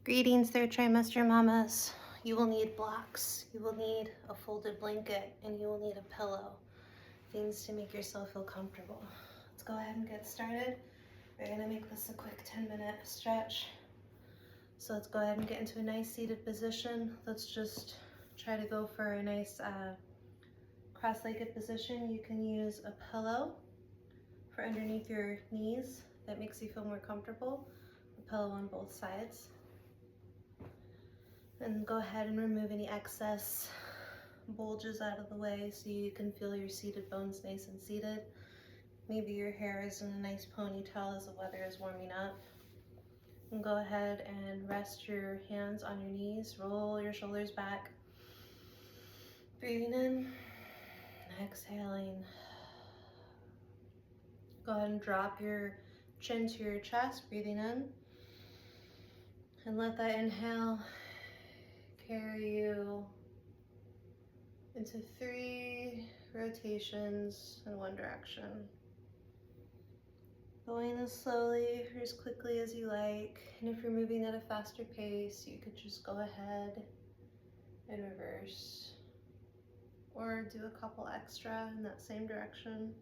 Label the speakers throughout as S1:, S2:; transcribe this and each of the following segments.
S1: Greetings, third trimester mamas. You will need blocks, you will need a folded blanket, and you will need a pillow. Things to make yourself feel comfortable. Let's go ahead and get started. We're gonna make this a quick 10-minute stretch. So let's go ahead and get into a nice seated position. Let's just try to go for a nice cross-legged position. You can use a pillow for underneath your knees. That makes you feel more comfortable. A pillow on both sides. And go ahead and remove any excess bulges out of the way so you can feel your seated bones nice and seated. Maybe your hair is in a nice ponytail as the weather is warming up. And go ahead and rest your hands on your knees, roll your shoulders back. Breathing in, exhaling. Go ahead and drop your chin to your chest, breathing in. And let that inhale carry you into 3 rotations in one direction. Going as slowly or as quickly as you like, and if you're moving at a faster pace, you could just go ahead and reverse, or do a couple extra in that same direction.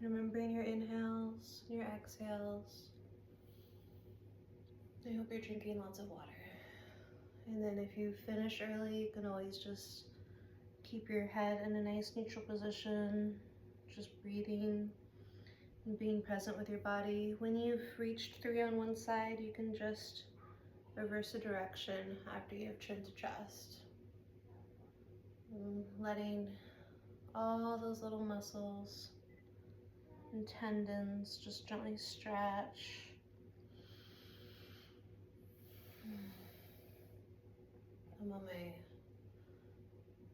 S1: Remembering your inhales, your exhales. I hope you're drinking lots of water. And then if you finish early, you can always just keep your head in a nice neutral position, just breathing and being present with your body. When you've reached 3 on one side, you can just reverse the direction after you have chin to chest. And letting all those little muscles and tendons just gently stretch. I'm on my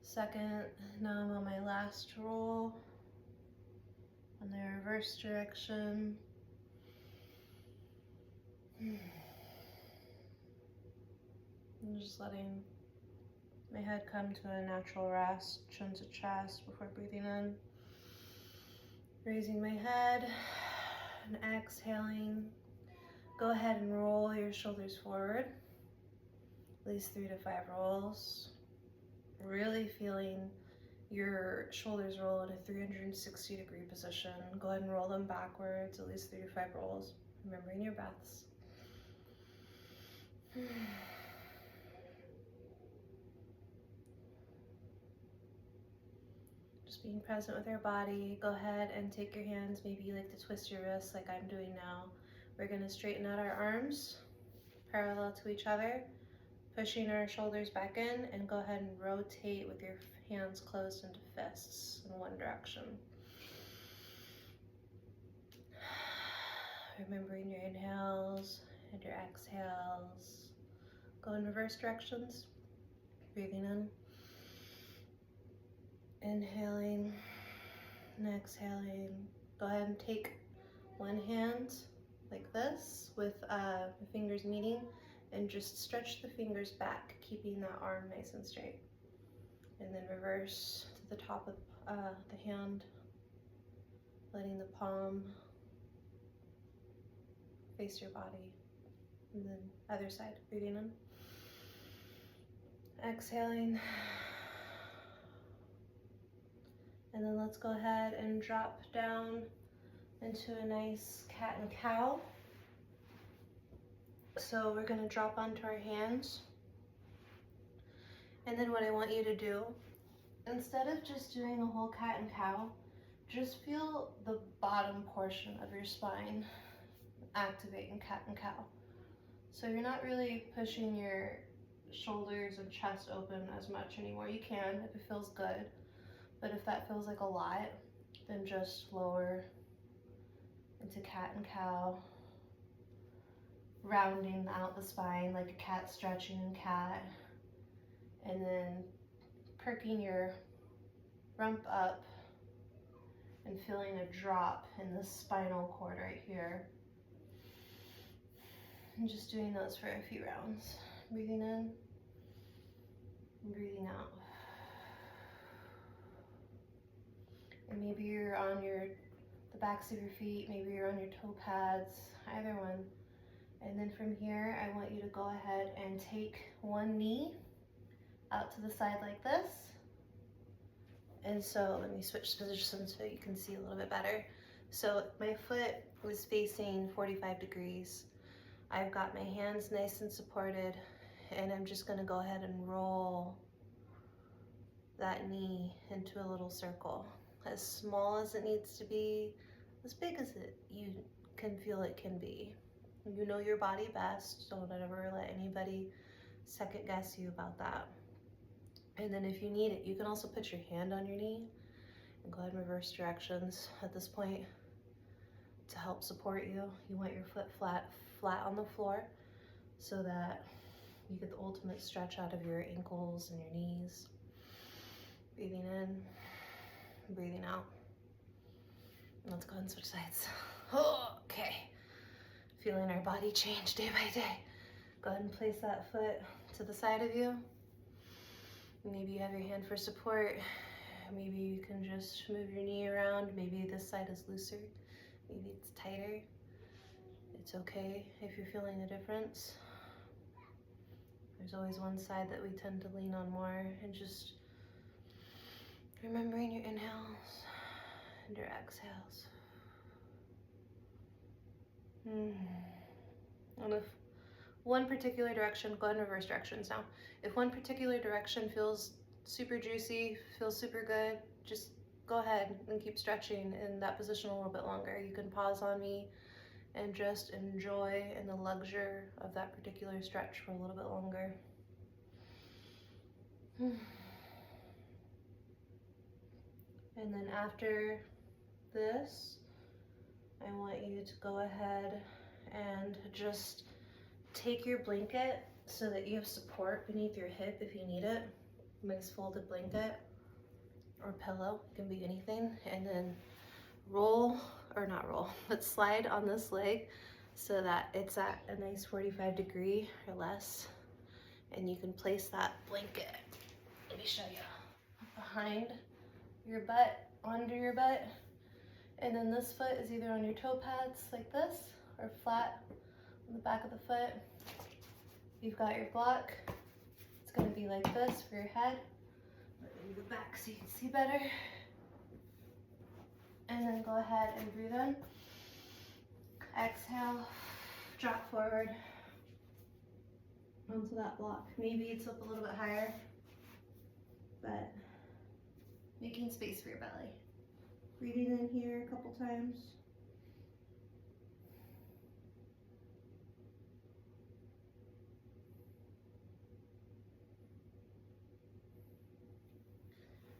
S1: second, now I'm on my last roll on the reverse direction. I'm just letting my head come to a natural rest, chin to chest before breathing in. Raising my head and exhaling. Go ahead and roll your shoulders forward. At least 3 to 5 rolls. Really feeling your shoulders roll in a 360-degree position. Go ahead and roll them backwards, at least 3 to 5 rolls. Remembering your breaths. Just being present with your body. Go ahead and take your hands. Maybe you like to twist your wrists like I'm doing now. We're going to straighten out our arms parallel to each other, pushing our shoulders back in, and go ahead and rotate with your hands closed into fists in one direction. Remembering your inhales and your exhales. Go in reverse directions. Breathing in. Inhaling and exhaling. Go ahead and take one hand like this with the fingers meeting, and just stretch the fingers back, keeping that arm nice and straight. And then reverse to the top of the hand, letting the palm face your body. And then other side, breathing in. Exhaling. And then let's go ahead and drop down into a nice cat and cow. So we're going to drop onto our hands. And then what I want you to do, instead of just doing a whole cat and cow, just feel the bottom portion of your spine activate in cat and cow. So you're not really pushing your shoulders and chest open as much anymore. You can if it feels good, but if that feels like a lot, then just lower into cat and cow, rounding out the spine like a cat stretching in cat, and then perking your rump up and feeling a drop in the spinal cord right here. And just doing those for a few rounds. Breathing in and breathing out. And maybe you're on the backs of your feet, maybe you're on your toe pads, either one. And then from here, I want you to go ahead and take one knee out to the side like this. And so let me switch positions so you can see a little bit better. So my foot was facing 45 degrees. I've got my hands nice and supported, and I'm just gonna go ahead and roll that knee into a little circle. As small as it needs to be, as big as you can feel it can be. You know your body best, don't ever let anybody second guess you about that. And then if you need it, you can also put your hand on your knee and go ahead and reverse directions at this point to help support you. You want your foot flat on the floor so that you get the ultimate stretch out of your ankles and your knees. Breathing in, breathing out. Let's go ahead and switch sides. Okay. Feeling our body change day by day. Go ahead and place that foot to the side of you. Maybe you have your hand for support. Maybe you can just move your knee around. Maybe this side is looser. Maybe it's tighter. It's okay if you're feeling a difference. There's always one side that we tend to lean on more, and just remembering your inhales and your exhales. And if one particular direction, go ahead and reverse directions now. If one particular direction feels super juicy, feels super good, just go ahead and keep stretching in that position a little bit longer. You can pause on me and just enjoy in the luxury of that particular stretch for a little bit longer. And then after this, I want you to go ahead and just take your blanket so that you have support beneath your hip if you need it. Nice folded blanket or pillow, it can be anything. And then but slide on this leg so that it's at a nice 45 degree or less. And you can place that blanket, let me show you, behind your butt, under your butt. And then this foot is either on your toe pads like this or flat on the back of the foot. You've got your block. It's gonna be like this for your head. Let me go back so you can see better. And then go ahead and breathe in. Exhale, drop forward onto that block. Maybe it's up a little bit higher, but making space for your belly. Breathing in here a couple times.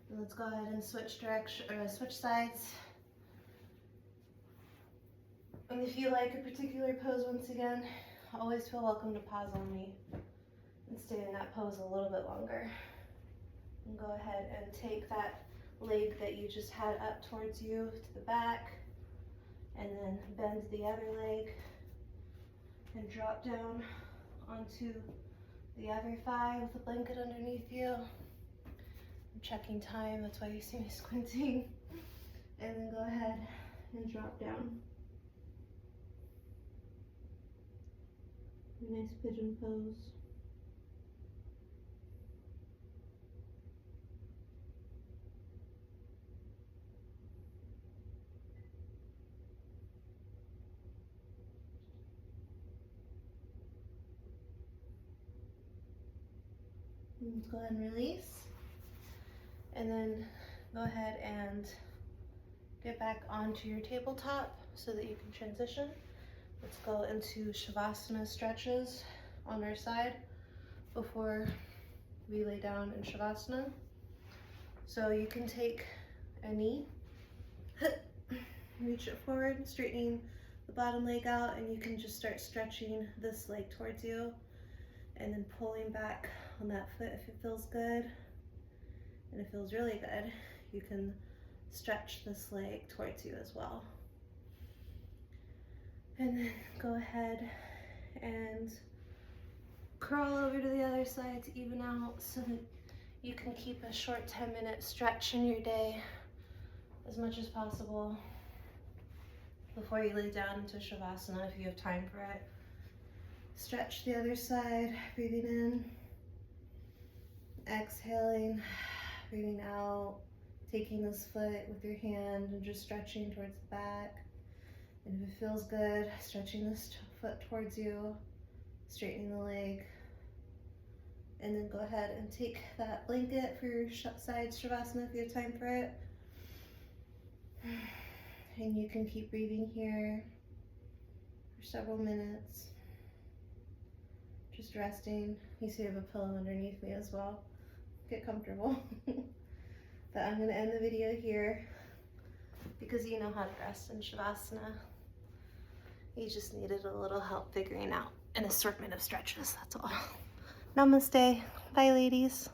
S1: And let's go ahead and switch sides. And if you like a particular pose, once again, always feel welcome to pause on me and stay in that pose a little bit longer. And go ahead and take that leg that you just had up towards you to the back, and then bend the other leg and drop down onto the other thigh with the blanket underneath you. I'm checking time, that's why you see me squinting. And then go ahead and drop down. A nice pigeon pose. Let's go ahead and release. And then go ahead and get back onto your tabletop so that you can transition. Let's go into Shavasana stretches on our side before we lay down in Shavasana. So you can take a knee, reach it forward, straightening the bottom leg out, and you can just start stretching this leg towards you and then pulling back on that foot if it feels good. And it feels really good, you can stretch this leg towards you as well. And then go ahead and curl over to the other side to even out so that you can keep a short 10-minute stretch in your day as much as possible before you lay down into Shavasana if you have time for it. Stretch the other side, breathing in, exhaling, breathing out, taking this foot with your hand and just stretching towards the back. And if it feels good, stretching this foot towards you, straightening the leg. And then go ahead and take that blanket for your side Shavasana if you have time for it. And you can keep breathing here for several minutes. Just resting. You see I have a pillow underneath me as well. Get comfortable. But I'm going to end the video here because you know how to rest in Shavasana. You just needed a little help figuring out an assortment of stretches, that's all. Namaste. Bye, ladies.